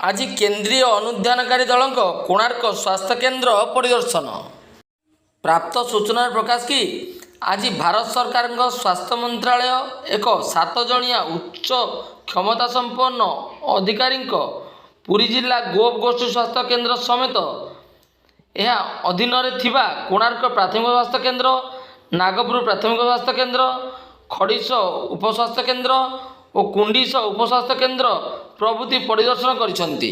आज केंद्रीय अनुधानकारी दल कोणार्क स्वास्थ्य केन्द्र परिदर्शन। प्राप्त सूचना प्रकाश कि आज भारत सरकार स्वास्थ्य मंत्रालय एक 7 जणिया उच्च क्षमता संपन्न अधिकारी पुरी जिला गोप गोष्ठी स्वास्थ्य केन्द्र समेत यह अधीन थिबा कोणार्क प्राथमिक स्वास्थ्य केन्द्र, नागपुर प्राथमिक स्वास्थ्य केन्द्र, खड़ीस उपस्वास्थ्य केन्द्र और कुंडीस उपस्वास्थ्य केन्द्र प्रभृति परिदर्शन करिसेंती।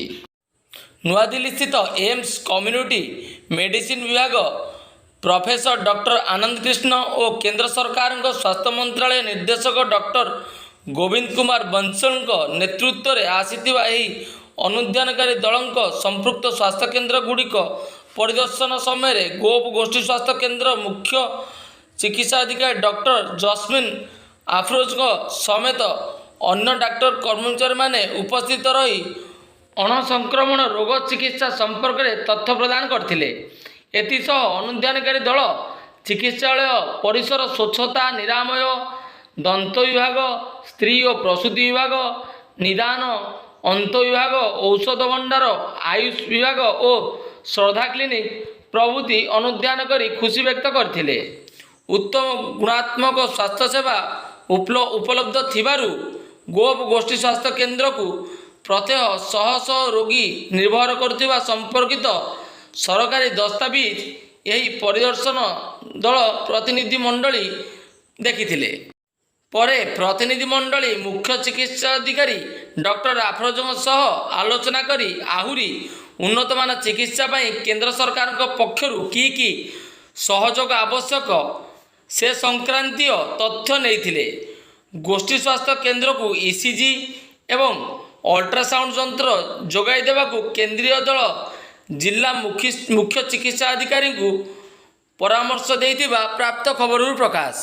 नुआदिल्ली स्थित एम्स कम्युनिटी मेडिसिन विभाग प्रोफेसर डॉक्टर आनंद कृष्ण और केंद्र सरकार स्वास्थ्य मंत्रालय निर्देशक डॉक्टर गोविंद कुमार बंसल नेतृत्व में आसीथिबा एही अनुधानकारी दल संपृक्त स्वास्थ्य केन्द्र गुड़िक परिदर्शन समय गोप गोष्ठी स्वास्थ्य केन्द्र मुख्य चिकित्सा अधिकारी डॉक्टर जस्मिन आफरोज समेत अन्य डाक्टर कर्मचारी माने उपस्थित रही अणसंक्रमण रोग चिकित्सा संपर्क में तथ्य प्रदान करथिले। एथिसह अनुधानकारी दल चिकित्सालय परिसर स्वच्छता, निरामय, दंत विभाग, स्त्री और प्रसूति विभाग, निदान, अंत विभाग, औषध भंडार, आयुष विभाग और श्रद्धा क्लिनिक प्रभृति अनुधान करी खुशी व्यक्त करथिले। उत्तम गुणात्मक स्वास्थ्य सेवा उपलब्ध थिबारु गोप गोष्ठी स्वास्थ्य केन्द्र को प्रत्यह शह शह रोगी निर्भर करथिबा संपर्कित सरकारी दस्तावेज यही परिदर्शन दल प्रतिनिधि मंडली देखिथिले। परे प्रतिनिधि मंडली मुख्य चिकित्सा अधिकारी डॉक्टर आफरोजों सह आलोचना करी आहुरी उन्नतमान चिकित्सा पाई केंद्र सरकार पक्षरु की सहयोग आवश्यक से संक्रांतीय तथ्य नैथिले। गोष्ठी स्वास्थ्य केन्द्र को ईसीजी एवं अल्ट्रासाउंड यंत्र जोगाई देवाकू केंद्रीय दल जिला मुख्य चिकित्सा अधिकारी को परामर्श देइथिबा प्राप्त खबर प्रकाश।